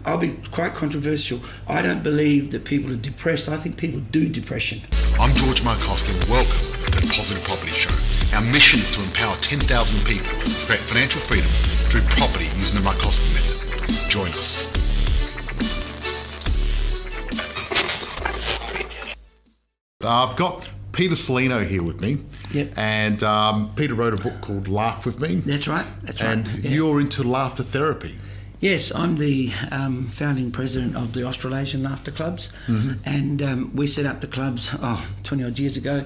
I'll be quite controversial. I don't believe that people are depressed. I think people do depression. I'm George Markowski and welcome to the Positive Property Show. Our mission is to empower 10,000 people to create financial freedom through property using the Markowski method. Join us. I've got Peter Salerno here with me. Yep. And Peter wrote a book called Laugh With Me. That's right. And you're into laughter therapy. Yes, I'm the founding president of the Australasia Laughter clubs, and we set up the clubs 20 odd years ago.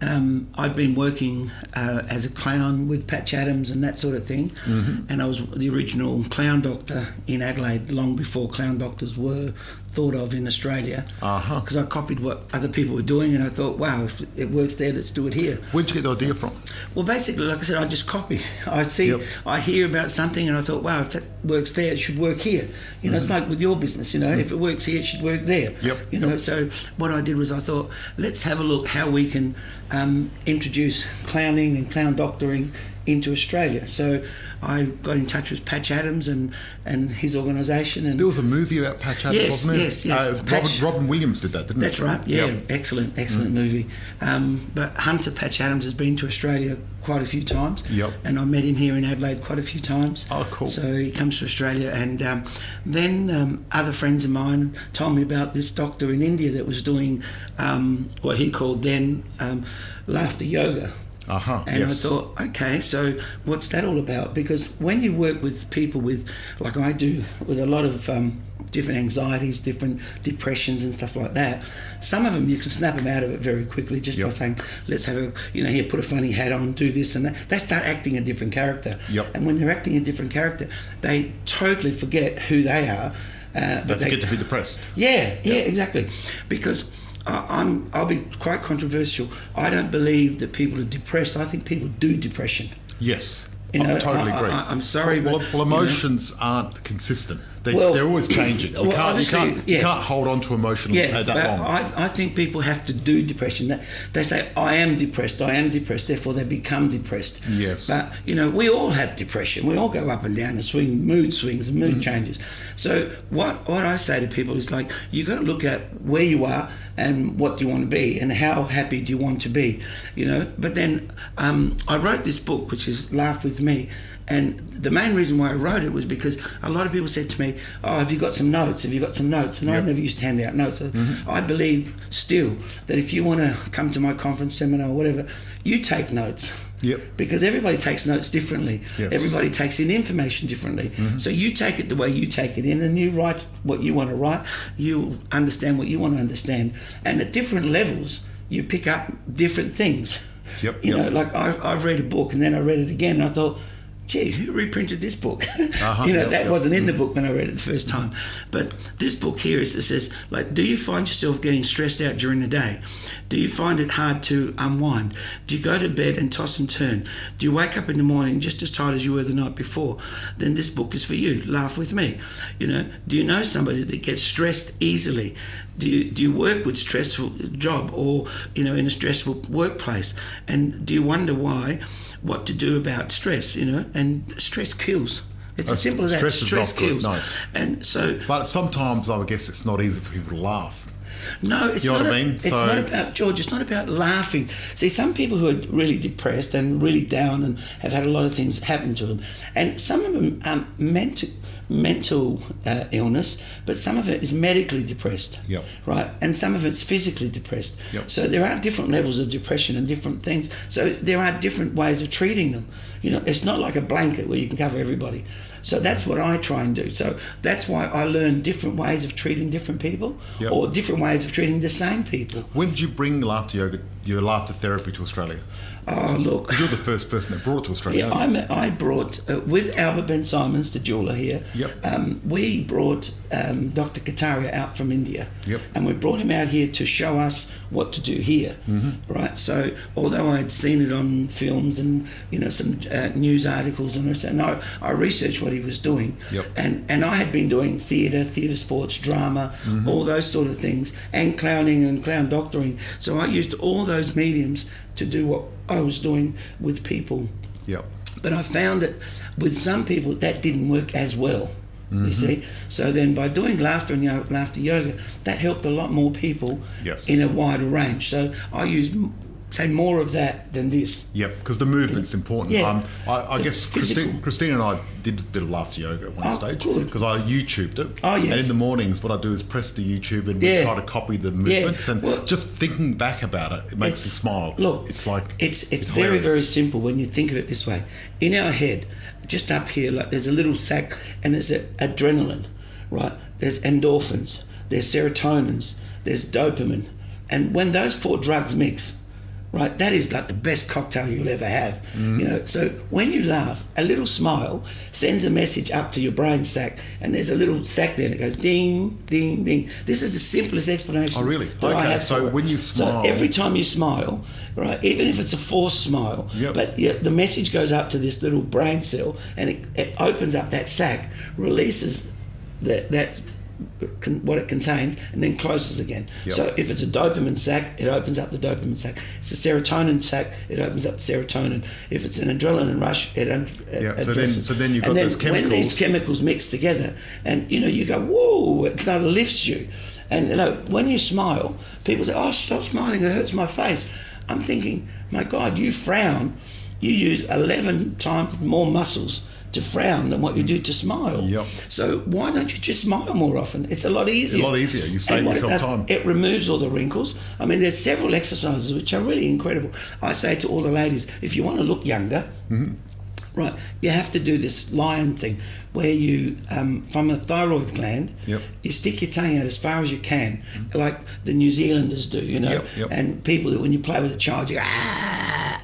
I'd been working as a clown with Patch Adams and that sort of thing, and I was the original clown doctor in Adelaide long before clown doctors were thought of in Australia, because I copied what other people were doing, and I thought, wow, if it works there, let's do it here. Where'd you get the idea from? Well, basically, like I said, I just copy. I see, I hear about something, and I thought, wow, if that works there, it should work here. You know, it's like with your business, you know, if it works here, it should work there. You know, so what I did was I thought, let's have a look how we can introduce clowning and clown doctoring into Australia. So I got in touch with Patch Adams and his organisation. And there was a movie about Patch Adams, wasn't it? Yes. Robin Williams did that, didn't he? That's right, yeah. Excellent movie. But Hunter Patch Adams has been to Australia quite a few times. And I met him here in Adelaide quite a few times. Oh, cool. So he comes to Australia, and then other friends of mine told me about this doctor in India that was doing what he called then laughter yoga. And I thought, okay, so what's that all about? Because when you work with people with, like I do, with a lot of different anxieties, different depressions and stuff like that, some of them you can snap them out of it very quickly just by saying, let's have a, you know, here, put a funny hat on, do this and that. They start acting a different character. And when they're acting a different character, they totally forget who they are. They forget to be depressed. Yeah, exactly. Because I'll be quite controversial. I don't believe that people are depressed. I think people do depression. Yes, I totally agree. I'm sorry, well, but emotions aren't consistent. They're always changing. You can't hold on to emotion that long. I think people have to do depression. They say, I am depressed, therefore they become depressed. Yes. But, you know, we all have depression. We all go up and down and mood swings and mood changes. So what I say to people is, like, you've got to look at where you are and what do you want to be and how happy do you want to be, you know. But then I wrote this book, which is Laugh With Me. And the main reason why I wrote it was because a lot of people said to me, oh, have you got some notes? And I never used to hand out notes. I believe still that if you want to come to my conference, seminar, or whatever, you take notes. Because everybody takes notes differently. Everybody takes in information differently. So you take it the way you take it in, and you write what you want to write. You understand what you want to understand. And at different levels, you pick up different things. You know, like I've read a book, and then I read it again, and I thought, gee, who reprinted this book? That wasn't in the book when I read it the first time. But this book here it says, like, do you find yourself getting stressed out during the day? Do you find it hard to unwind? Do you go to bed and toss and turn? Do you wake up in the morning just as tired as you were the night before? Then this book is for you. Laugh with me. You know, do you know somebody that gets stressed easily? Do you work with stressful job, or, you know, in a stressful workplace? And do you wonder what to do about stress, you know? And stress kills. It's as simple as that. Stress kills. No. And so, but sometimes I guess it's not easy for people to laugh. No, it's not. It's not about, George. It's not about laughing. See, some people who are really depressed and really down and have had a lot of things happen to them, and some of them are mental illness, but some of it is medically depressed. Right, and some of it's physically depressed. So there are different levels of depression and different things. So there are different ways of treating them. You know, it's not like a blanket where you can cover everybody. So that's what I try and do. So that's why I learn different ways of treating different people, or different ways of treating the same people. When did you bring laughter yoga, your laughter therapy, to Australia? Oh, look. You're the first person that brought it to Australia. I brought, with Albert Ben Simons, the jeweller here, we brought Dr. Kataria out from India. And we brought him out here to show us what to do here. Right? So, although I had seen it on films and, you know, some news articles, and I researched what he was doing. And I had been doing theatre sports, drama, all those sort of things, and clowning and clown doctoring. So I used all those mediums to do what I was doing with people. But I found that with some people that didn't work as well. You see, so then by doing laughter and laughter yoga, that helped a lot more people in a wider range. So I use say more of that than this. Yep, because the movement's important. Yeah. I guess Christine and I did a bit of laughter yoga at one stage because I YouTubed it. Oh, yes. And in the mornings, what I do is press the YouTube and try to copy the movements. And just thinking back about it, it makes me smile. Look, it's like it's very, very simple when you think of it this way. In our head, just up here, like there's a little sac, and there's adrenaline, right? There's endorphins, there's serotonins, there's dopamine, and when those 4 drugs mix, right, that is like the best cocktail you'll ever have. You know, so when you laugh, a little smile sends a message up to your brain sac, and there's a little sac there and it goes ding, ding, ding. This is the simplest explanation. Oh, really? That I Okay, have so when you smile, so every time you smile, right, even if it's a forced smile, but the message goes up to this little brain cell, and it opens up that sac, releases that what it contains, and then closes again. So if it's a dopamine sac, it opens up the dopamine sac. It's a serotonin sac, it opens up the serotonin. If it's an adrenaline rush, it so then you've got those chemicals. When these chemicals mix together, and you go, whoa, it kind of lifts you. And when you smile, people say, oh, stop smiling, it hurts my face. I'm thinking, my God, you frown, you use 11 times more muscles to frown than what you do to smile. So why don't you just smile more often? It's a lot easier. It's a lot easier. You save yourself time. It removes all the wrinkles. I mean, there's several exercises which are really incredible. I say to all the ladies, if you want to look younger, right, you have to do this lion thing where you, from the thyroid gland, you stick your tongue out as far as you can, like the New Zealanders do, and people that when you play with a child, you go,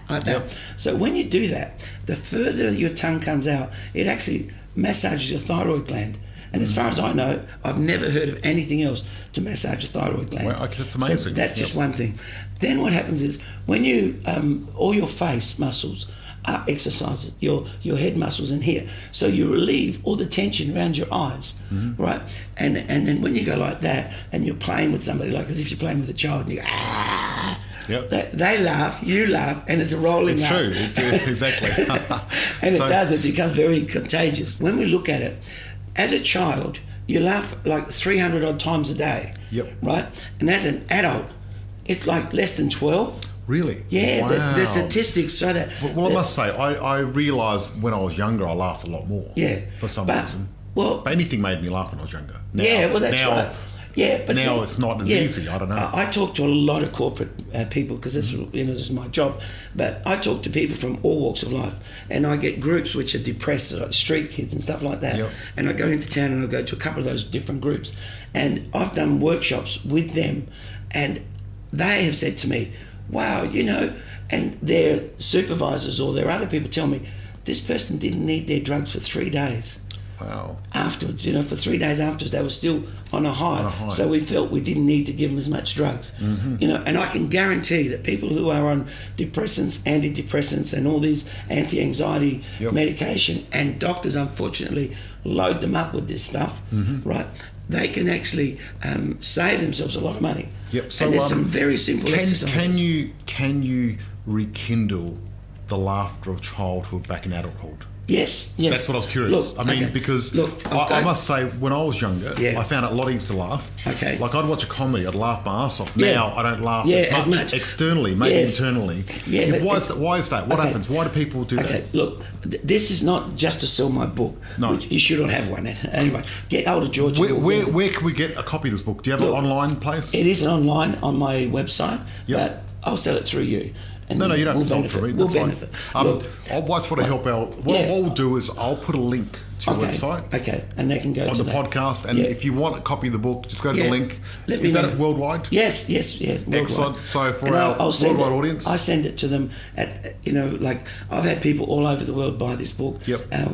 like that. So when you do that, the further your tongue comes out, it actually massages your thyroid gland. And as far as I know, I've never heard of anything else to massage your thyroid gland. Well, that's amazing. So that's just one thing. Then what happens is when you, all your face muscles are exercised, your head muscles in here. So you relieve all the tension around your eyes, right? And then when you go like that and you're playing with somebody, like as if you're playing with a child, and you go, they laugh, you laugh, and it's a rolling laugh. It's true, exactly. And it becomes very contagious. When we look at it, as a child, you laugh like 300 odd times a day, right? And as an adult, it's like less than 12. Really? Yeah, wow. the statistics show that. Well, I must say, I realised when I was younger, I laughed a lot more. Yeah. For some reason. Well, but anything made me laugh when I was younger. Now, that's right. Yeah, but now it's not as easy. I don't know. I talk to a lot of corporate people because this is my job. But I talk to people from all walks of life, and I get groups which are depressed, like street kids and stuff like that. And I go into town and I go to a couple of those different groups, and I've done workshops with them, and they have said to me, wow, and their supervisors or their other people tell me, this person didn't need their drugs for 3 days. Wow. Afterwards, for 3 days afterwards, they were still on a high. So we felt we didn't need to give them as much drugs. And I can guarantee that people who are on depressants, antidepressants, and all these anti-anxiety medication, and doctors unfortunately load them up with this stuff, right? They can actually save themselves a lot of money. So and there's some very simple exercises. Can you rekindle the laughter of childhood back in adulthood? Yes. That's what I was curious. Look, because I must say, when I was younger, I found it a lot easier to laugh. Like I'd watch a comedy, I'd laugh my ass off. Now I don't laugh as much externally, maybe internally. Why is that? What happens? Why do people do that? Look, this is not just to sell my book. No. Which you shouldn't have one. Anyway, get hold of George. Where can we get a copy of this book? Do you have an online place? It is online on my website, but I'll sell it through you. No, you don't have to sell it for me. We'll benefit. I just want to help out. What I'll do is I'll put a link to your website. Okay, and they can go on to the podcast. And if you want a copy of the book, just go to the link. Is that worldwide? Yes. Worldwide. Excellent. So for our worldwide audience, I send it to them at like I've had people all over the world buy this book.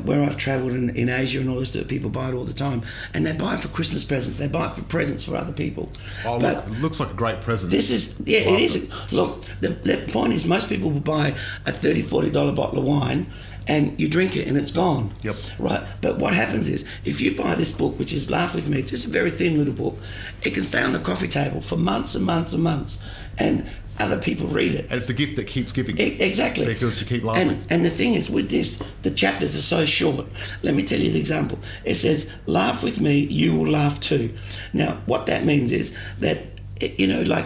Where I've travelled in Asia and all this, people buy it all the time, and they buy it for Christmas presents. They buy it for presents for other people. Oh, look, it looks like a great present. This is it is. Look, the point is most people will buy a $30-$40 bottle of wine and you drink it and it's gone. Right? But what happens is if you buy this book, which is Laugh With Me, it's just a very thin little book, it can stay on the coffee table for months and months and months. And other people read it. And it's the gift that keeps giving. Exactly. Because you keep laughing. And the thing is, with this, the chapters are so short. Let me tell you the example. It says, laugh with me, you will laugh too. Now, what that means is that, like,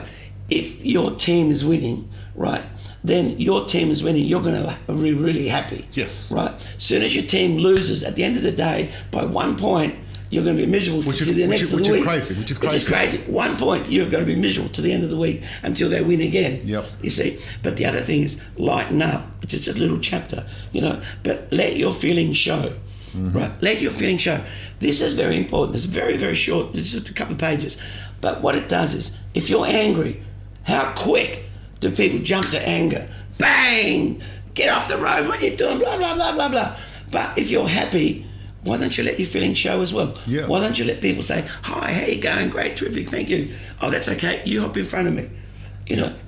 if your team is winning, right, then your team is winning, you're going to be really happy. Yes. Right? As soon as your team loses, at the end of the day, by 1 point, you're going to be miserable to the next of the week. Which is crazy. 1 point, you're going to be miserable to the end of the week until they win again. Yep. You see? But the other thing is, lighten up. It's just a little chapter, but let your feelings show. Right? Let your feelings show. This is very important. It's very, very short. It's just a couple of pages. But what it does is, if you're angry, how quick do people jump to anger? Bang! Get off the road. What are you doing? Blah, blah, blah, blah, blah. But if you're happy, why don't you let your feelings show as well? Yeah. Why don't you let people say, hi, how you going? Great, terrific, thank you. Oh, that's okay. You hop in front of me.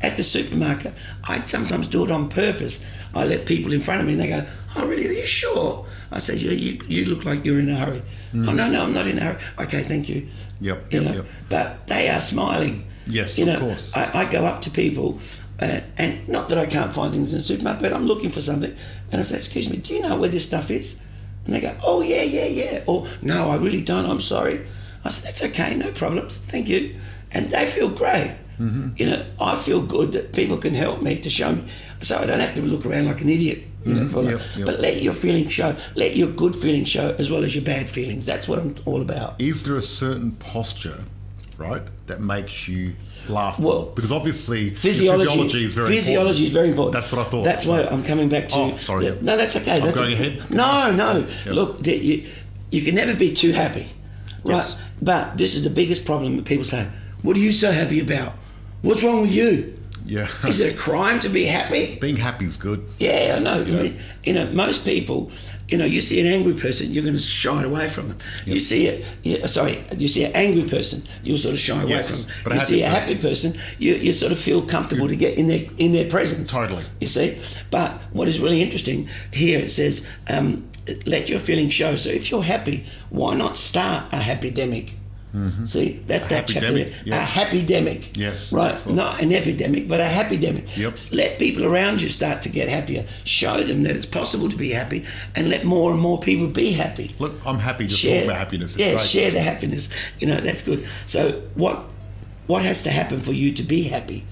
At the supermarket, I sometimes do it on purpose. I let people in front of me and they go, oh, really? Are you sure? I said, you look like you're in a hurry. Oh, no, I'm not in a hurry. Okay, thank you. Yep. But they are smiling. Yes, of course. I go up to people, and not that I can't find things in the supermarket, but I'm looking for something. And I say, excuse me, do you know where this stuff is? And they go, oh, yeah. Or, no, I really don't, I'm sorry. I said, that's okay, no problems, thank you. And they feel great. I feel good that people can help me to show me, so I don't have to look around like an idiot. But let your feelings show, let your good feelings show as well as your bad feelings. That's what I'm all about. Is there a certain posture, right, that makes you laugh? Well, because obviously physiology is very important. That's what I thought. That's why I'm coming back to. Oh, sorry. No, that's okay. I'm going ahead. No. Yep. Look, you can never be too happy, right? Yes. But this is the biggest problem that people say. What are you so happy about? What's wrong with you? Yeah. Is it a crime to be happy? Being happy is good. Yeah, I know. Yeah. Most people, you see an angry person, you're going to shy away from them. Yep. You see an angry person, you'll sort of shy away from them. But you see a happy person, you sort of feel comfortable to get in their presence. Totally. You see? But what is really interesting here, it says, let your feelings show. So if you're happy, why not start a happy-demic? See, that's that chapter there. Yes. A happy-demic. Yes. Right? Not an epidemic, but a happy-demic. Yep. Let people around you start to get happier. Show them that it's possible to be happy, and let more and more people be happy. Look, I'm happy to talk about happiness. It's great. Share the happiness. That's good. So what has to happen for you to be happy?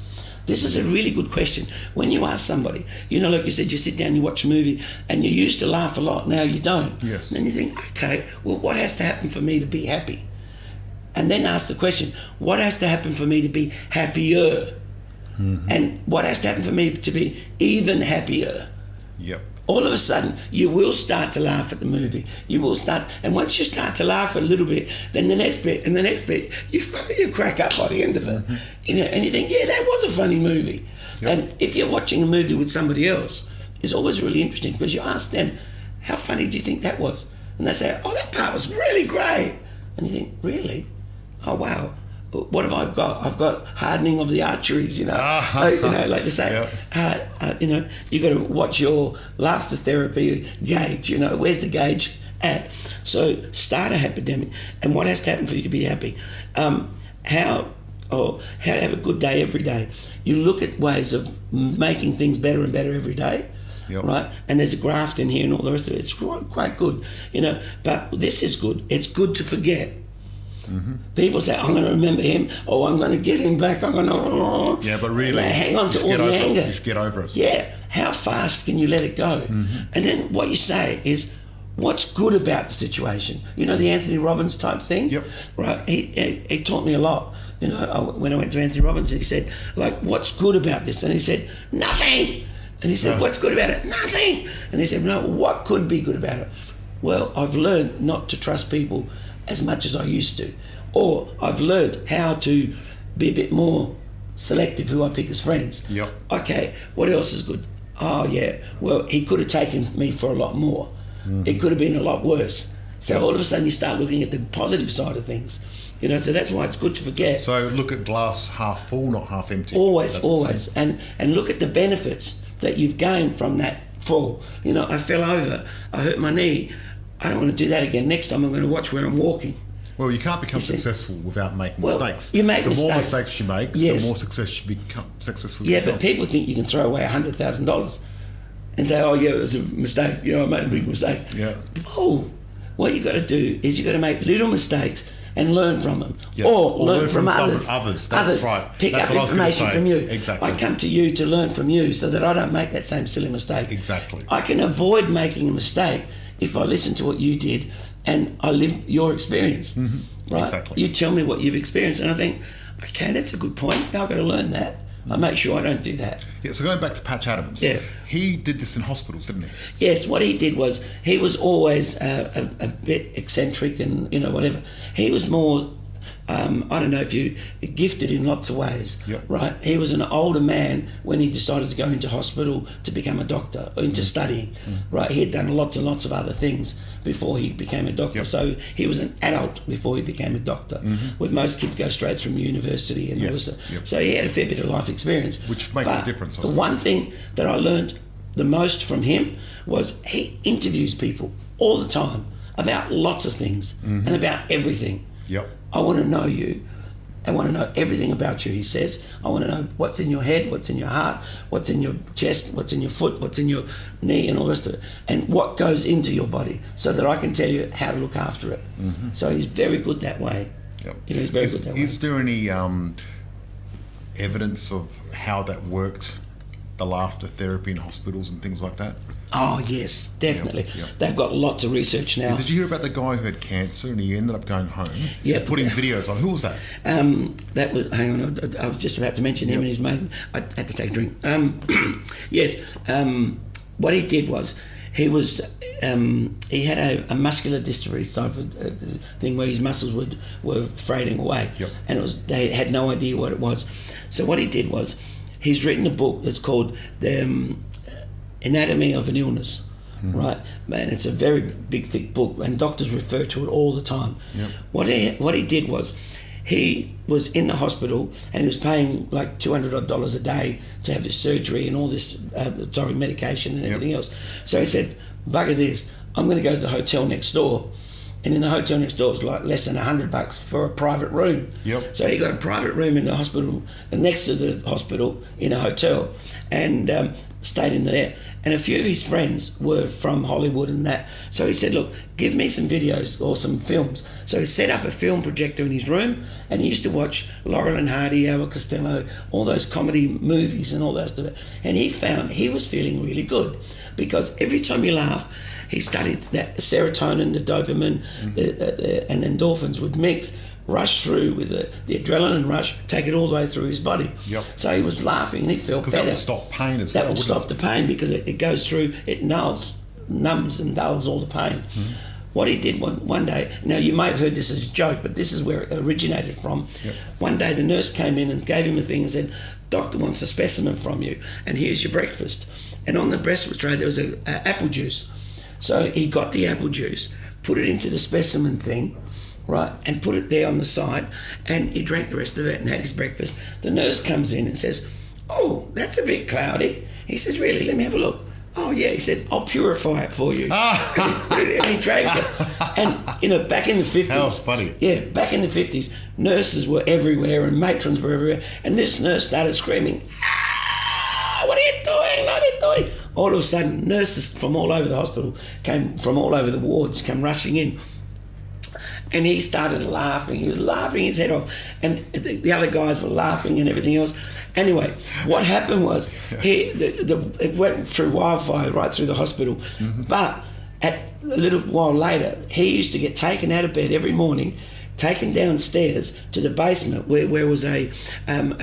This is a really good question. When you ask somebody, like you said, you sit down, you watch a movie, and you used to laugh a lot, now you don't. Yes. And then you think, okay, well, what has to happen for me to be happy? And then ask the question, what has to happen for me to be happier? And what has to happen for me to be even happier? Yep. All of a sudden, you will start to laugh at the movie. You will start, and once you start to laugh a little bit, then the next bit, and the next bit, you crack up by the end of it. And you think, yeah, that was a funny movie. Yep. And if you're watching a movie with somebody else, it's always really interesting because you ask them, how funny do you think that was? And they say, oh, that part was really great. And you think, really? Oh, wow. What have I got? I've got hardening of the arteries, like to say, you've got to watch your laughter therapy gauge, where's the gauge at? So start a happy-demic. And what has to happen for you to be happy? How to have a good day every day. You look at ways of making things better and better every day. Yep. Right, and there's a graft in here and all the rest of it. It's quite good, but this is good. It's good to forget. People say, I'm going to remember him, or I'm going to get him back, I'm going to... Yeah, but really... hang on to all the anger. Just get over it. Yeah, how fast can you let it go? And then what you say is, what's good about the situation? The Anthony Robbins type thing? Yep. Right, he taught me a lot. When I went to Anthony Robbins, and he said, what's good about this? And he said, nothing! And he said, what's good about it? Nothing! And he said, no, what could be good about it? Well, I've learned not to trust people as much as I used to. Or I've learned how to be a bit more selective who I pick as friends. Yep. Okay, what else is good? Oh, yeah, well, he could have taken me for a lot more. It could have been a lot worse. So all of a sudden you start looking at the positive side of things. So that's why it's good to forget. So look at glass half full, not half empty. Always. And look at the benefits that you've gained from that fall. I fell over, I hurt my knee. I don't want to do that again. Next time I'm going to watch where I'm walking. Well, you can't become successful without making mistakes. You make the mistakes. more mistakes you make, yes. the more success you become successful. Yeah, but people think you can throw away $100,000 and say, "Oh yeah, it was a mistake. I made a big mistake." Yeah. Oh, what you got to do is you got to make little mistakes and learn from them, yeah. or learn from others. That's right. Pick up information from you. Exactly. I come to you to learn from you, so that I don't make that same silly mistake. Exactly. I can avoid making a mistake if I listen to what you did and I live your experience. Mm-hmm. Right? Exactly. You tell me what you've experienced, and I think, okay, that's a good point. I've got to learn that. I make sure I don't do that. Yeah, so going back to Patch Adams, he did this in hospitals, didn't he? Yes, what he did was, he was always a bit eccentric and, whatever. He was more, I don't know if you, gifted in lots of ways, right? He was an older man when he decided to go into hospital to become a doctor, or into studying, right? He had done lots and lots of other things before he became a doctor. So he was an adult before he became a doctor, where most kids go straight from university and all this stuff. So he had a fair bit of life experience. Which makes a difference, I suppose. The one thing that I learned the most from him was he interviews people all the time about lots of things and about everything. I want to know you. I want to know everything about you, he says. I want to know what's in your head, what's in your heart, what's in your chest, what's in your foot, what's in your knee, and all the rest of it, and what goes into your body, so that I can tell you how to look after it. So he's very good that way. He's very good that way. Is there any evidence of how that worked, the laughter therapy in hospitals and things like that? Oh yes, definitely. They've got lots of research now. Did you hear about the guy who had cancer and he ended up going home? Putting videos on. Who was that? That was, hang on, I was just about to mention him and his mate. I had to take a drink. Yes, what he did was, he had a muscular dystrophy type of thing, where his muscles were fraying away, and they had no idea what it was. So what he did was, he's written a book that's called The Anatomy of an Illness, right? And it's a very big, thick book, and doctors refer to it all the time. What he did was, he was in the hospital and he was paying like $200 a day to have this surgery and all this, medication and everything else. So he said, bugger this, I'm going to go to the hotel next door. And in the hotel next door, it was like less than $100 for a private room. So he got a private room in the hospital, next to the hospital, in a hotel, and stayed in there. And a few of his friends were from Hollywood and that. So he said, look, give me some videos or some films. So he set up a film projector in his room, and he used to watch Laurel and Hardy, Albert Costello, all those comedy movies and all that stuff. And he found he was feeling really good, because every time you laugh, he studied that serotonin, the dopamine, and endorphins would mix, rush through with the adrenaline rush, take it all the way through his body. So he was laughing and he felt better. Because that would stop pain as well. That would stop the pain, because it goes through, it numbs and dulls all the pain. What he did one day, now you may have heard this as a joke, but this is where it originated from. One day the nurse came in and gave him a thing and said, doctor wants a specimen from you, and here's your breakfast. And on the breakfast tray there was a apple juice. So he got the apple juice, put it into the specimen thing, right, and put it there on the side, and he drank the rest of it and had his breakfast. The nurse comes in and says, oh, that's a bit cloudy. He says, really, let me have a look. Oh yeah, he said, I'll purify it for you. And he drank it. And back in the 50s. How funny. Yeah, back in the 50s, nurses were everywhere and matrons were everywhere, and this nurse started screaming, what are you doing? What are you doing? All of a sudden, nurses from all over the hospital came, from all over the wards, came rushing in. And he started laughing. He was laughing his head off. And the other guys were laughing and everything else. Anyway, what happened was, it went through wildfire right through the hospital. But a little while later, he used to get taken out of bed every morning, taken downstairs to the basement where was a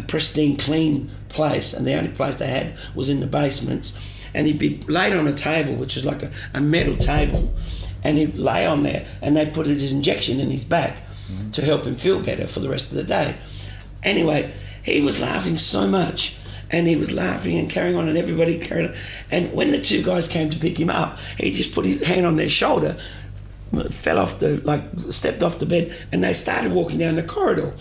pristine, clean place. And the only place they had was in the basements. And he'd be laid on a table, which is like a metal table. And he'd lay on there, and they put his injection in his back to help him feel better for the rest of the day. Anyway, he was laughing so much, and he was laughing and carrying on, and everybody carried on. And when the two guys came to pick him up, he just put his hand on their shoulder, fell off stepped off the bed, and they started walking down the corridor.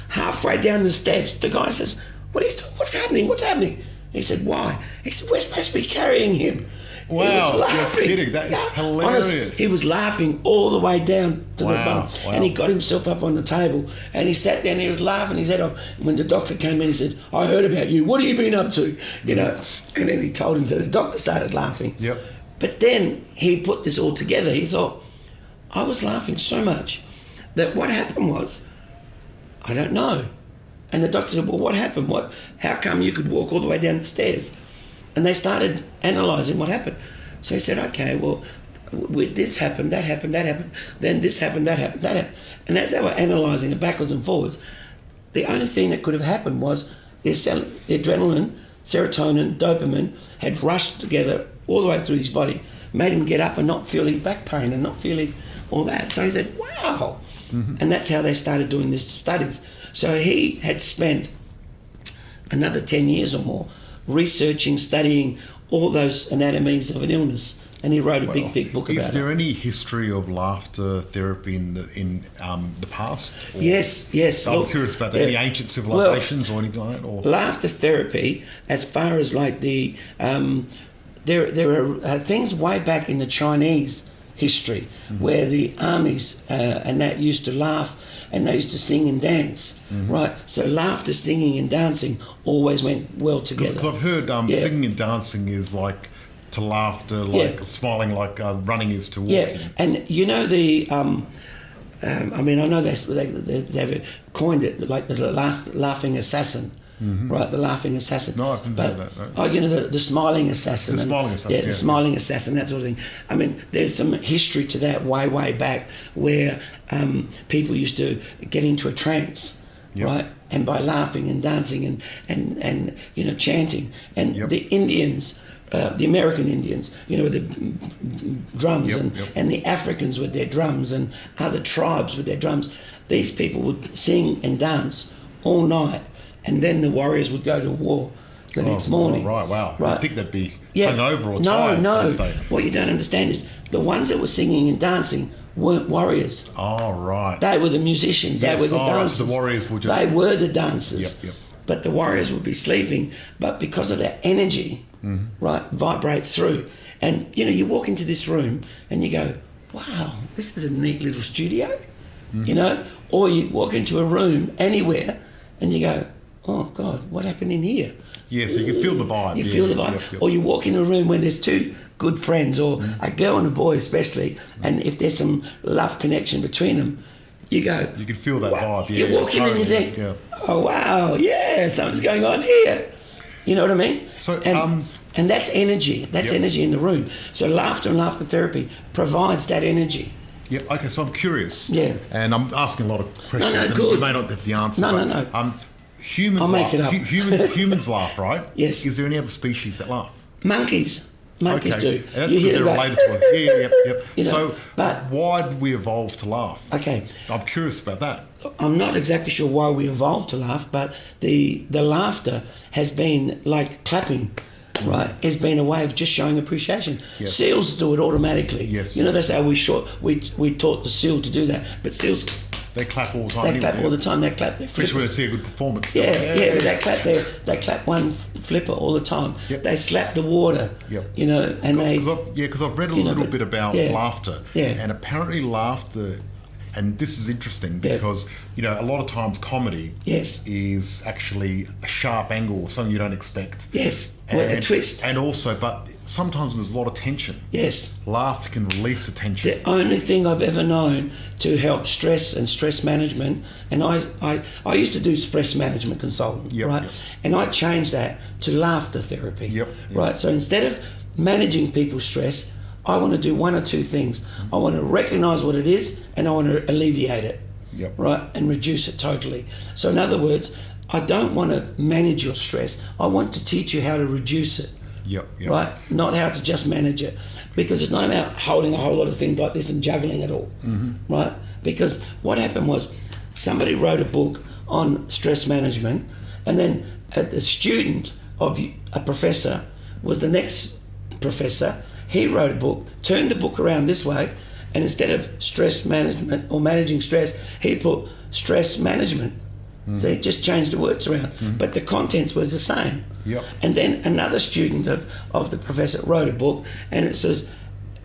Halfway down the steps, the guy says, what are you doing? What's happening? What's happening? He said, why? He said, we're supposed to be carrying him. Wow, he was laughing. You're kidding. That is hilarious. Honest, he was laughing all the way down to the bottom. Wow. And he got himself up on the table and he sat down and he was laughing his head off. When the doctor came in, he said, I heard about you. What have you been up to? You know, and then he told him, so the doctor started laughing. Yep. But then he put this all together. He thought, I was laughing so much that what happened was, I don't know. And the doctor said, well, what happened? How come you could walk all the way down the stairs? And they started analysing what happened. So he said, okay, well, this happened, that happened, that happened, then this happened, that happened, that happened. And as they were analysing it backwards and forwards, the only thing that could have happened was the adrenaline, serotonin, dopamine had rushed together all the way through his body, made him get up and not feeling back pain and not feeling all that. So he said, wow. Mm-hmm. And that's how they started doing these studies. So he had spent another 10 years or more researching, studying all those anatomies of an illness, and he wrote a big, thick book about it. Is there any history of laughter therapy in the past? Yes. I'm curious about that. Any ancient civilizations or anything like that? Or? Laughter therapy, as far as like the there are things way back in the Chinese history where the armies and that used to laugh and they used to sing and dance, right? So laughter, singing and dancing always went well together. Because I've heard singing and dancing is like to laughter, like smiling, like running is to walking. Yeah, and you know I mean, I know they've coined it like the last laughing assassin. Mm-hmm. Right, the laughing assassin. No, I didn't know that. No. Oh, you know, the smiling assassin. The smiling assassin. Yeah, the smiling assassin, that sort of thing. I mean, there's some history to that way back where people used to get into a trance, right? And by laughing and dancing and you know, chanting. And the Indians, the American Indians, you know, with the drums and the Africans with their drums and other tribes with their drums, these people would sing and dance all night. And then the warriors would go to war the next morning. Right, wow. Right. I think they'd be hungover or tired. No. What you don't understand is the ones that were singing and dancing weren't warriors. Oh, right. They were the musicians. They were the dancers. So the warriors were just... They were the dancers. Yep. But the warriors would be sleeping. But because of their energy, right, vibrates through. And, you know, you walk into this room and you go, wow, this is a neat little studio, you know? Or you walk into a room anywhere and you go, oh, God, what happened in here? Yeah, so you can feel the vibe. You feel the vibe. Yep. Or you walk in a room where there's two good friends, or a girl and a boy especially, and if there's some love connection between them, you go... You can feel that vibe, You walk in and you think, oh, wow, yeah, something's going on here. You know what I mean? So, and that's energy. That's energy in the room. So laughter and laughter therapy provides that energy. Yeah, okay, so I'm curious. Yeah. And I'm asking a lot of questions. No, good. You may not have the answer. No. Humans I'll laugh. make it up. Humans laugh, right? Yes. Is there any other species that laugh? Monkeys do. And that's you because hear they're related to it. Yep. You know, so why did we evolve to laugh? Okay. I'm curious about that. I'm not exactly sure why we evolved to laugh, but the laughter has been like clapping, right? Has been a way of just showing appreciation. Yes. Seals do it automatically. Yes. You know, that's how we taught the seal to do that. But seals... They clap all the time. They clap all the time. They clap their flippers. Especially when they see a good performance. Yeah, but they clap one flipper all the time. Yep. They slap the water. Yep. You know, and because I've read a little bit about laughter. Yeah. And apparently laughter, and this is interesting because you know a lot of times comedy is actually a sharp angle or something you don't expect. Yes. A twist. And also, but sometimes there's a lot of tension. Yes. Laughter can release the tension. The only thing I've ever known to help stress and stress management, and I used to do stress management consulting, right? Yep. And I changed that to laughter therapy, right? So instead of managing people's stress, I want to do one or two things. I want to recognize what it is and I want to alleviate it, right? And reduce it totally. So in other words, I don't want to manage your stress. I want to teach you how to reduce it. Right? Not how to just manage it. Because it's not about holding a whole lot of things like this and juggling it all. Right? Because what happened was somebody wrote a book on stress management, and then a student of a professor was the next professor. He wrote a book, turned the book around this way, and instead of stress management or managing stress, he put stress management. So it just changed the words around, but the contents was the same. Yep. And then another student of the professor wrote a book, and it says,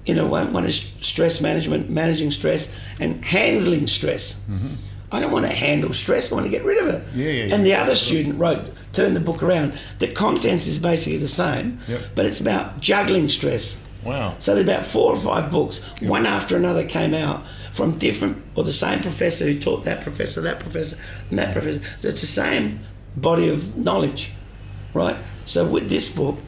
one is stress management, managing stress, and handling stress. I don't want to handle stress, I want to get rid of it. And the other student turned the book around. The contents is basically the same, but it's about juggling stress. Wow. So there's about 4 or 5 books, one after another came out from different, or the same professor who taught that professor, and that professor. So it's the same body of knowledge, right? So with this book,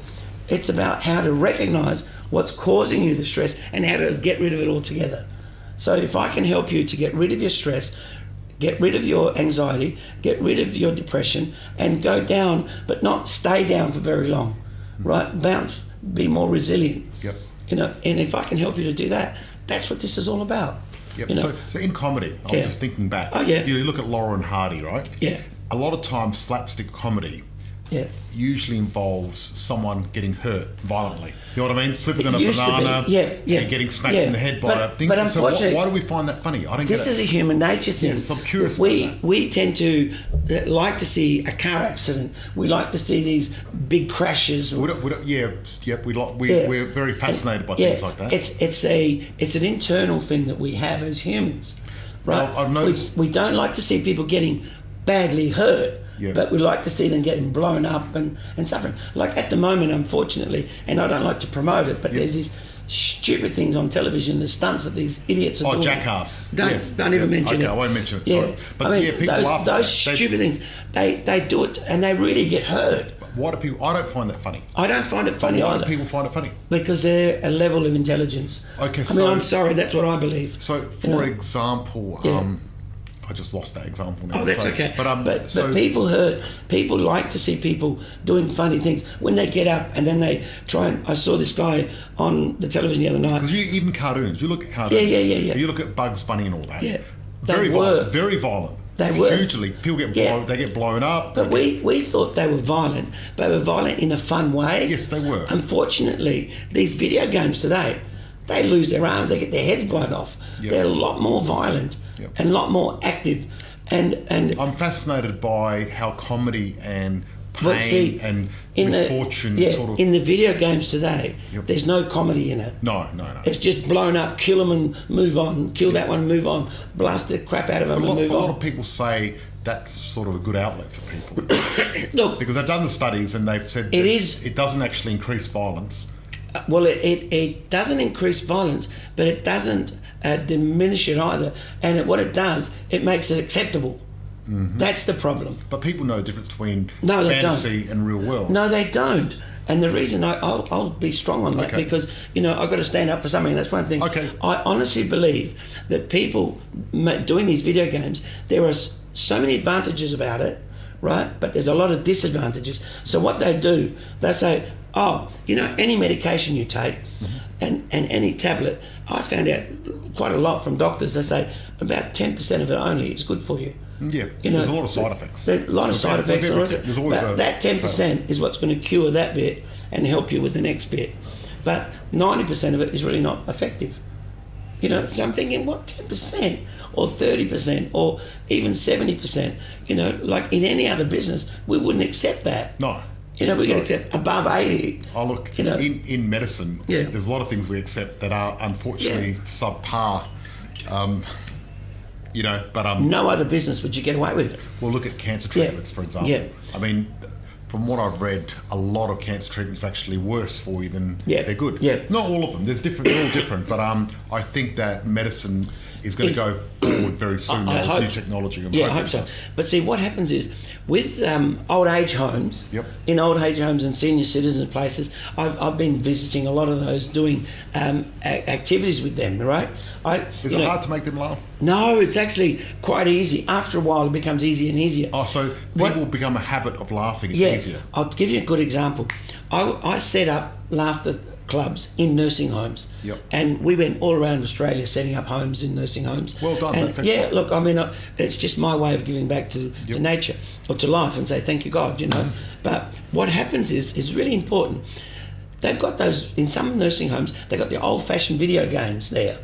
it's about how to recognize what's causing you the stress and how to get rid of it altogether. So if I can help you to get rid of your stress, get rid of your anxiety, get rid of your depression, and go down, but not stay down for very long, right? Bounce, be more resilient. Yep. And if I can help you to do that, that's what this is all about. Yep. So in comedy, I'm just thinking back. Oh, yeah. You look at Laurel and Hardy, right? Yeah. A lot of times slapstick comedy usually involves someone getting hurt violently. You know what I mean? Slipping on a banana, and getting smacked in the head by a thing. But unfortunately, so why do we find that funny? I don't get it. This is a human nature thing. Yes, I'm curious about that. We tend to like to see a car accident. We like to see these big crashes. We're very fascinated by things like that. It's an internal thing that we have as humans, right? I've noticed we don't like to see people getting badly hurt. But we like to see them getting blown up and suffering. Like at the moment, unfortunately, and I don't like to promote it, but there's these stupid things on television, the stunts that these idiots are doing. Jackass. Don't even mention it. I won't mention it, sorry. But people laugh at those stupid things, they do it and they really get hurt. Why do people? I don't find that funny. I don't find it funny either. Why do people find it funny? Because they're a level of intelligence. Okay, I'm sorry, that's what I believe. So, for example, I just lost that example now. Oh, that's okay. But people hurt. People like to see people doing funny things when they get up and then they try and. I saw this guy on the television the other night. Because even cartoons, you look at cartoons. Yeah. You look at Bugs Bunny and all that. Yeah, very violent. They were hugely. People they get blown up. But we thought they were violent. They were violent in a fun way. Yes, they were. Unfortunately, these video games today, they lose their arms, they get their heads blown off. They're a lot more violent and a lot more active. And I'm fascinated by how comedy and pain and misfortune sort of... In the video games today, there's no comedy in it. No. It's just blown up, kill them and move on, kill that one, move on, blast the crap out of them and move on. A lot of people say that's sort of a good outlet for people. Look, because they've done the studies and they've said it doesn't actually increase violence. Well, it doesn't increase violence, but it doesn't diminish it either. And what it does, it makes it acceptable. That's the problem. But people know the difference between fantasy and real world. No, they don't. And the reason I'll be strong on that because, I've got to stand up for something. That's one thing. Okay. I honestly believe that people doing these video games, there are so many advantages about it, right? But there's a lot of disadvantages. So what they do, they say, any medication you take and any tablet, I found out quite a lot from doctors. They say about 10% of it only is good for you. Yeah, there's a lot of side effects. There's a lot of side effects. But that 10% is what's going to cure that bit and help you with the next bit. But 90% of it is really not effective. So I'm thinking, what, 10% or 30% or even 70%? Like in any other business, we wouldn't accept that. No. We can accept above 80. Oh, look, in medicine, there's a lot of things we accept that are unfortunately subpar. But no other business would you get away with it. Well, look at cancer treatments, for example. Yeah. I mean, from what I've read, a lot of cancer treatments are actually worse for you than they're good. Yeah. Not all of them. They're all different. But I think that medicine is going to go forward very soon with new technology. I hope so. But see, what happens is with old age homes, in old age homes and senior citizen places, I've been visiting a lot of those, doing activities with them, right? Is it hard to make them laugh? No, it's actually quite easy. After a while, it becomes easier and easier. Oh, so people become a habit of laughing. It's easier. I'll give you a good example. I set up laughter clubs in nursing homes, and we went all around Australia setting up homes in nursing homes. Well done. And that's look, I mean, it's just my way of giving back to nature or to life and say thank you, God. But what happens is really important. They've got those in some nursing homes. They've got the old-fashioned video games there,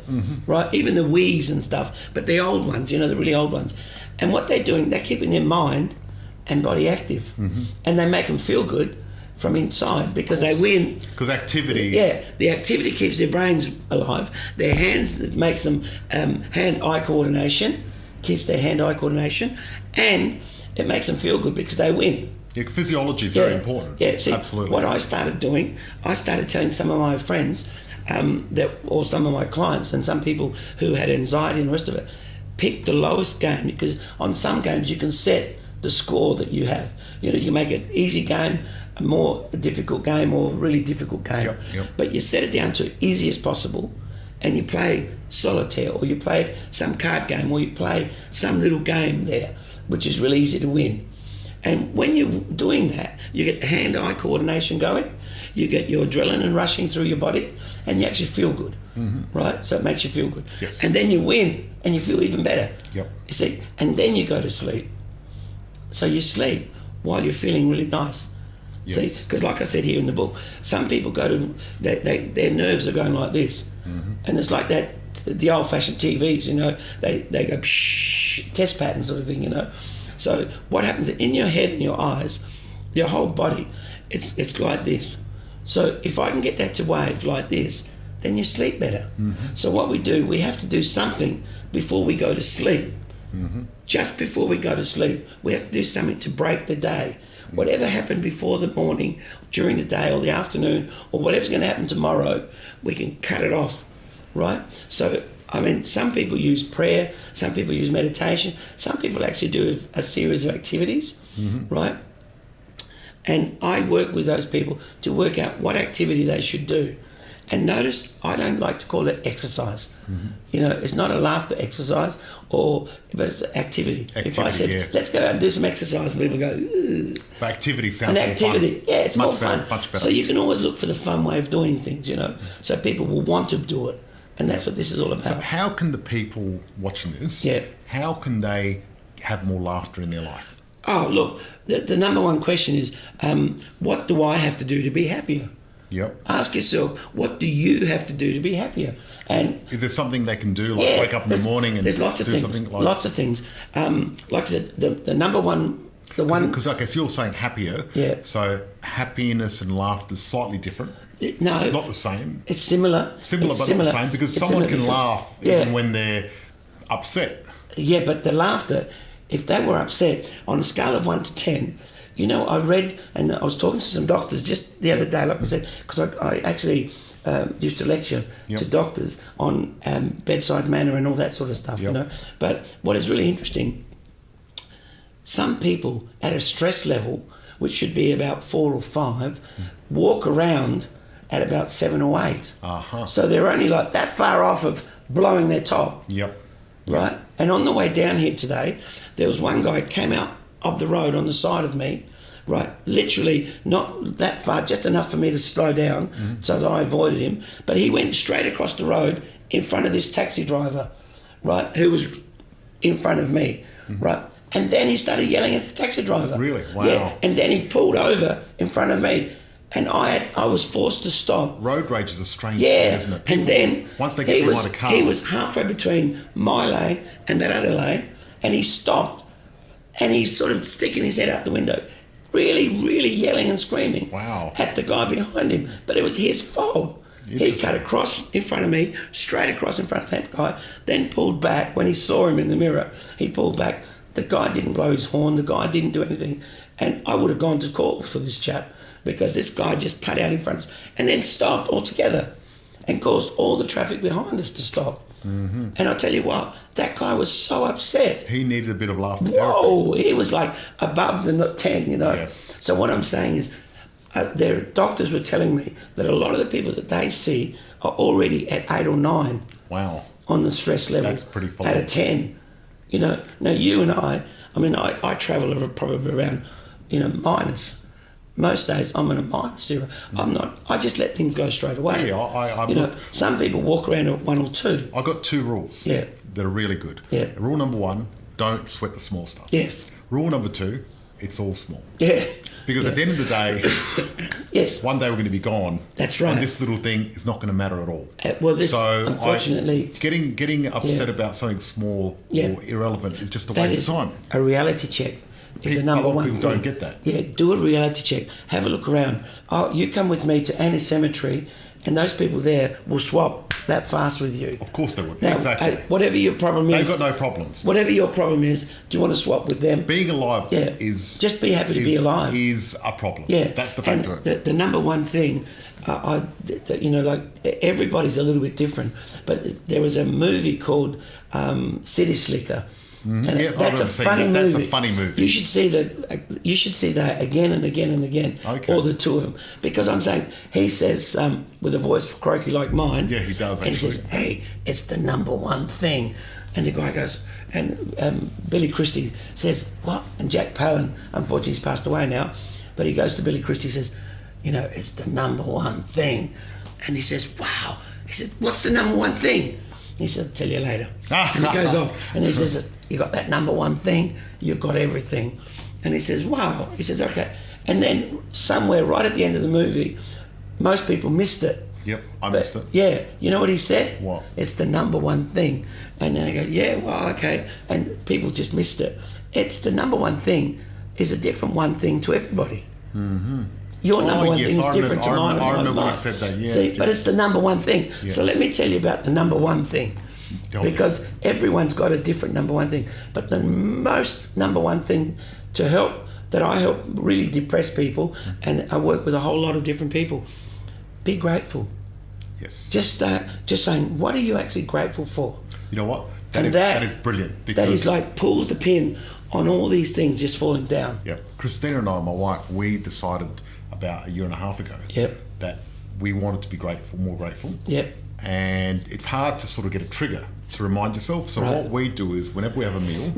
right? Even the Wii's and stuff, but the old ones, the really old ones. And what they're doing, they're keeping their mind and body active. And they make them feel good from inside because they win. Because activity... Yeah, the activity keeps their brains alive. Their hands, it makes them hand-eye coordination, keeps their hand-eye coordination, and it makes them feel good because they win. Yeah, physiology is very important. Yeah, see, absolutely. What I started doing, I started telling some of my friends, or some of my clients and some people who had anxiety and the rest of it, pick the lowest game, because on some games you can set the score that you have. You know, you make it easy game, a more difficult game, or a really difficult game. Yep. But you set it down to easy as possible, and you play solitaire, or you play some card game, or you play some little game there, which is really easy to win. And when you're doing that, you get hand-eye coordination going, you get your adrenaline rushing through your body, and you actually feel good, right? So it makes you feel good. Yes. And then you win, and you feel even better. Yep. You see, and then you go to sleep. So you sleep while you're feeling really nice. Yes. See, because like I said here in the book, some people go to, their nerves are going like this. And it's like that, the old-fashioned TVs, you know, they go psh, test pattern sort of thing, you know. So what happens in your head and your eyes, your whole body, it's like this. So if I can get that to wave like this, then you sleep better. So what we do, we have to do something before we go to sleep. Just before we go to sleep, we have to do something to break the day. Whatever happened before the morning, during the day or the afternoon, or whatever's going to happen tomorrow, we can cut it off, right? So, I mean, some people use prayer, some people use meditation, some people actually do a series of activities, right? And I work with those people to work out what activity they should do. And notice, I don't like to call it exercise. You know, it's not a laughter exercise, but it's an activity. If I said, let's go out and do some exercise, people go, ooh. But activity sounds more fun. Yeah, it's more fun. Much better. So you can always look for the fun way of doing things, you know. So people will want to do it. And that's what this is all about. So how can the people watching this, how can they have more laughter in their life? Oh, look, the number one question is, what do I have to do to be happier? Yep. Ask yourself, what do you have to do to be happier? And is there something they can do, like wake up in the morning and there's lots of do things, something like... Lots of things. Like I said, the number one... Because I guess you're saying happier, so happiness and laughter is slightly different. No. It's not the same. It's similar. Similar, but not the same, because someone can laugh even when they're upset. Yeah, but the laughter, if they were upset, on a scale of 1 to 10... You know, I read, and I was talking to some doctors just the other day, like I said, because I actually used to lecture to doctors on bedside manner and all that sort of stuff, you know. But what is really interesting, some people at a stress level, which should be about 4 or 5, walk around at about 7 or 8. So they're only like that far off of blowing their top. Right? And on the way down here today, there was one guy came out of the road on the side of me, right, literally not that far, just enough for me to slow down so that I avoided him, but he went straight across the road in front of this taxi driver, right, who was in front of me, right, and then he started yelling at the taxi driver. Really? Wow. Yeah, and then he pulled over in front of me, and I was forced to stop. Road rage is a strange thing, isn't it? People, and then once they get behind a car, he was halfway between my lane and that other lane, and he stopped. And he's sort of sticking his head out the window, really, really yelling and screaming at the guy behind him. But it was his fault. He cut across in front of me, straight across in front of that guy, then pulled back. When he saw him in the mirror, he pulled back. The guy didn't blow his horn. The guy didn't do anything. And I would have gone to court for this chap because this guy just cut out in front of us and then stopped altogether and caused all the traffic behind us to stop. And I tell you what, that guy was so upset. He needed a bit of laughter. Whoa, he was like above the 10, you know. Yes. So what I'm saying is, their doctors were telling me that a lot of the people that they see are already at 8 or 9. Wow. On the stress level. That's pretty full. At a 10. You know, now you and I mean, I travel probably around, you know, minus. Most days I'm in a minus 0. I'm not. I just let things go straight away. Yeah, you know, some people walk around at 1 or 2. I've got 2 rules. That are really good. Yeah. Rule number 1: don't sweat the small stuff. Yes. Rule number 2: it's all small. Yeah. Because at the end of the day, yes, one day we're going to be gone. That's right. And this little thing is not going to matter at all. Unfortunately, getting upset about something small or irrelevant is just a waste of time. A reality check is the number one thing. People don't get that. Yeah, do a reality check. Have a look around. Oh, you come with me to Annie's Cemetery, and those people there will swap that fast with you. Of course they would. Now, exactly. Whatever your problem is, they've got no problems. Whatever your problem is, do you want to swap with them? Being alive is just be happy to be alive is a problem. Yeah, that's the fact of it. The number one thing, like everybody's a little bit different, but there was a movie called City Slicker. Mm-hmm. And that's a funny movie. That's a funny movie. You should see that. You should see that again and again and again. Okay. All the two of them, because I'm saying he says with a voice croaky like mine. Yeah, he does. Actually. He says, "Hey, it's the number one thing," and the guy goes, and Billy Christie says, "What?" And Jack Palin, unfortunately, he's passed away now, but he goes to Billy Christie, says, "It's the number one thing," and he says, "Wow." He said, "What's the number one thing?" He said, "I'll tell you later." And he goes off and he says, "You got that number one thing, you've got everything." And he says, "Wow." He says, "Okay." And then somewhere right at the end of the movie, most people missed it. Yep, I missed it. Yeah, you know what he said? What? It's the number one thing. And then they go, "Yeah, well, okay." And people just missed it. It's the number one thing is a different one thing to everybody. Mm-hmm. Your number one thing is different to mine. I remember when you said that, yeah. See, but it's the number one thing. Yeah. So let me tell you about the number one thing. Because everyone's got a different number one thing. But the most number one thing to help, that I help really depress people, and I work with a whole lot of different people, be grateful. Yes. Just saying, what are you actually grateful for? You know what? That is brilliant. Because that is like pulls the pin on all these things just falling down. Yeah. Christina and I, my wife, we decided about a year and a half ago that we wanted to be more grateful. Yep. And it's hard to sort of get a trigger to remind yourself. So what we do is whenever we have a meal,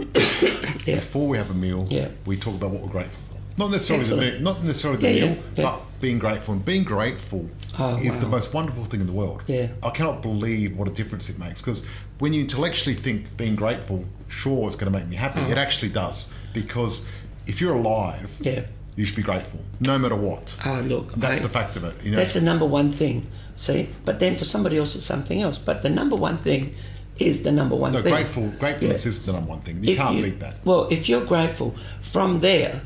before we have a meal, we talk about what we're grateful for. Not necessarily the meal, but being grateful. And being grateful is the most wonderful thing in the world. Yeah. I cannot believe what a difference it makes, because when you intellectually think being grateful, sure, it's going to make me happy, it actually does. Because if you're alive, you should be grateful, no matter what. Look, that's the fact of it. That's the number one thing. See, but then for somebody else, it's something else. But the number one thing is the number one thing. Gratefulness is the number one thing. You can't beat that. Well, if you're grateful, from there,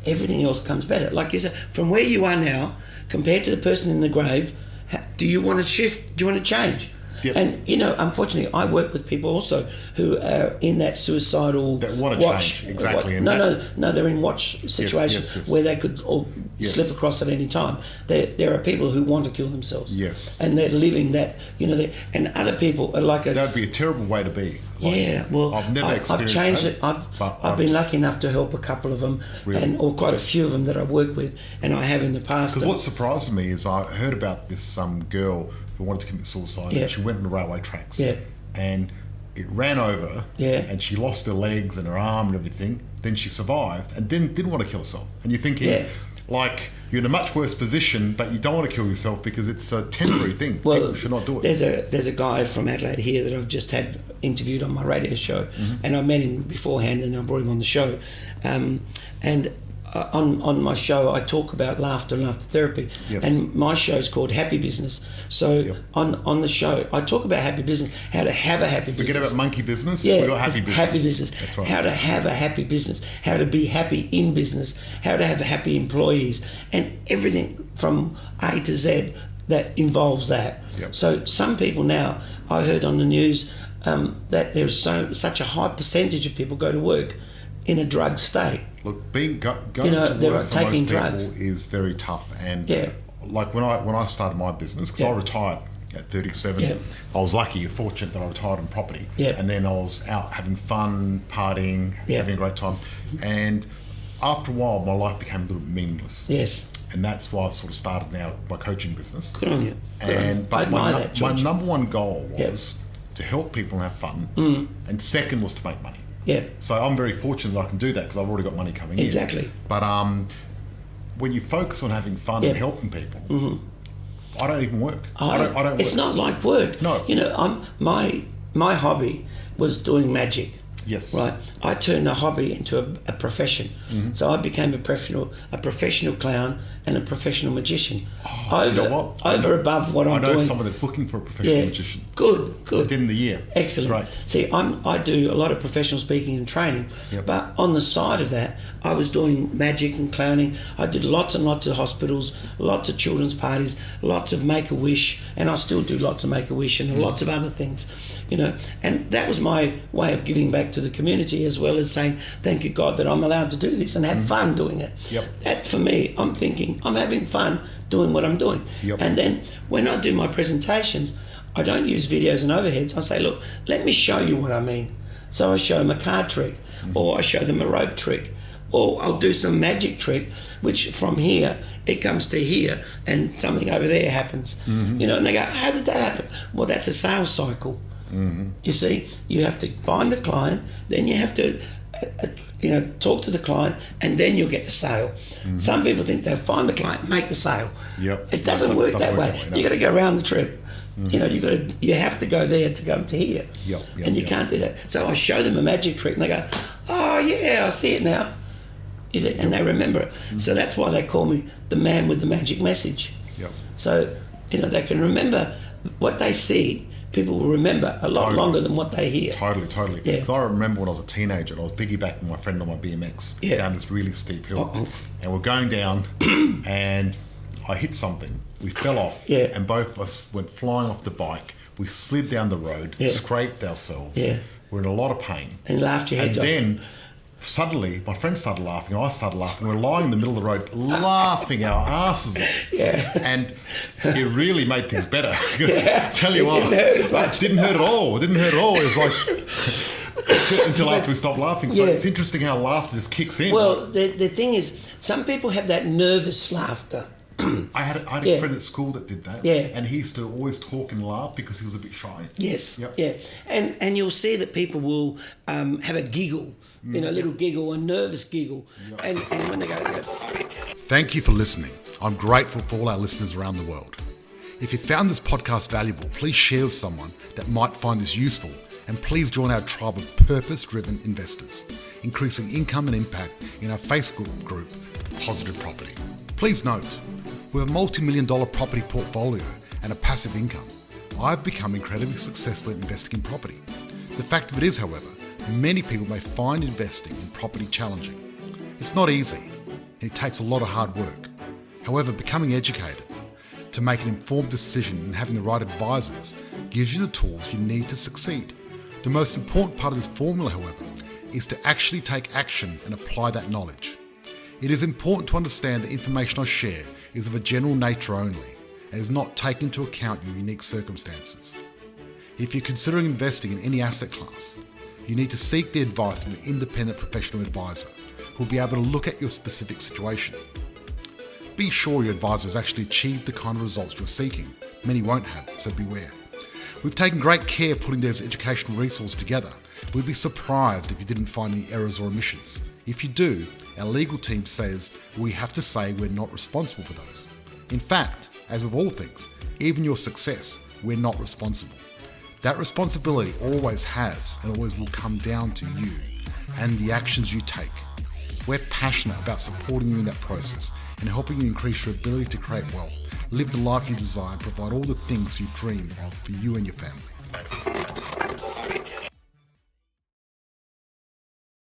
everything else comes better. Like you said, from where you are now, compared to the person in the grave, do you want to shift? Do you want to change? Yep. And unfortunately, I work with people also who are in that suicidal that want to watch. Change exactly. No, they're in watch situations where they could all slip across at any time. There are people who want to kill themselves. Yes. And they're living that. And other people are like that'd be a terrible way to be. I've never experienced I've changed that, it. I've been lucky enough to help a couple of them, or quite a few of them that I've worked with, and I have in the past. Because what surprises me is I heard about this girl who wanted to commit suicide, and she went on the railway tracks, and it ran over her, and she lost her legs and her arm and everything. Then she survived and didn't want to kill herself. And you're thinking, like, you're in a much worse position, but you don't want to kill yourself because it's a temporary thing. Well, people should not do it. There's a guy from Adelaide here that I've just had interviewed on my radio show, and I met him beforehand, and I brought him on the show, and on my show I talk about laughter and laughter therapy, and my show's called Happy Business. So on the show I talk about happy business, how to have a happy business. Forget about monkey business. We got happy business. Happy business. That's right. How to have a happy business, how to be happy in business, how to have happy employees, and everything from A to Z that involves that. So some people now, I heard on the news that there's such a high percentage of people go to work in a drug state. Look, going to work for most people is very tough, and like when I started my business, because I retired at 37, I was fortunate that I retired on property, and then I was out having fun, partying, having a great time, and after a while my life became a little bit meaningless. And that's why I've sort of started now my coaching business. Good on you. But my number one goal was to help people have fun, and second was to make money. So I'm very fortunate that I can do that because I've already got money coming in. Exactly. But when you focus on having fun and helping people, I don't even work. I don't it's work. Not like work. No. My hobby was doing magic. Yes. Right. I turned a hobby into a profession. Mm-hmm. So I became a professional clown and a professional magician. Above what I'm doing. I know someone that's looking for a professional magician. Good. Within the year. Excellent. Right. See, I do a lot of professional speaking and training, but on the side of that, I was doing magic and clowning. I did lots and lots of hospitals, lots of children's parties, lots of Make-A-Wish, and I still do lots of Make-A-Wish and lots of other things, and that was my way of giving back to the community, as well as saying, thank you, God, that I'm allowed to do this and have fun doing it. Yep. That, for me, I'm thinking, I'm having fun doing what I'm doing. Yep. And then when I do my presentations, I don't use videos and overheads. I say, look, let me show you what I mean. So I show them a card trick, or I show them a rope trick, or I'll do some magic trick, which from here, it comes to here, and something over there happens. And they go, how did that happen? Well, that's a sales cycle. You see, you have to find the client, then you have to talk to the client, and then you'll get the sale. Some people think they'll find the client, make the sale. It doesn't work that way. You got to go around the trip. You have to go there to come to here, and you can't do that. So I show them a magic trick, and they go, "Oh yeah, I see it now." And they remember it. So that's why they call me the man with the magic message. So they can remember what they see. People will remember a lot longer than what they hear. Totally. Yeah. So I remember when I was a teenager, I was piggybacking my friend on my BMX down this really steep hill. And we're going down and I hit something. We fell off and both of us went flying off the bike. We slid down the road, scraped ourselves. We're in a lot of pain. And laughed your heads off. And then suddenly, my friend started laughing, I started laughing. We're lying in the middle of the road, laughing our asses off. And it really made things better. Tell you what, it didn't hurt at all. It was like until after we stopped laughing. So it's interesting how laughter just kicks in. Well, the thing is, some people have that nervous laughter. I had a friend at school that did that. And he used to always talk and laugh because he was a bit shy. Yes. And you'll see that people will have a giggle, a little giggle, a nervous giggle. And when they go... Thank you for listening. I'm grateful for all our listeners around the world. If you found this podcast valuable, please share with someone that might find this useful, and please join our tribe of purpose-driven investors, increasing income and impact in our Facebook group, Positive Property. Please note, with a multi-million-dollar property portfolio and a passive income, I've become incredibly successful at investing in property. The fact of it is, however, many people may find investing in property challenging. It's not easy, and it takes a lot of hard work. However, becoming educated to make an informed decision and having the right advisors gives you the tools you need to succeed. The most important part of this formula, however, is to actually take action and apply that knowledge. It is important to understand the information I share is of a general nature only and is not taking into account your unique circumstances. If you're considering investing in any asset class, you need to seek the advice of an independent professional advisor who will be able to look at your specific situation. Be sure your advisor has actually achieved the kind of results you're seeking. Many won't have, so beware. We've taken great care putting those educational resources together. We'd be surprised if you didn't find any errors or omissions. If you do, our legal team says we have to say we're not responsible for those. In fact, as with all things, even your success, we're not responsible. That responsibility always has and always will come down to you and the actions you take. We're passionate about supporting you in that process and helping you increase your ability to create wealth, live the life you desire, and provide all the things you dream of for you and your family.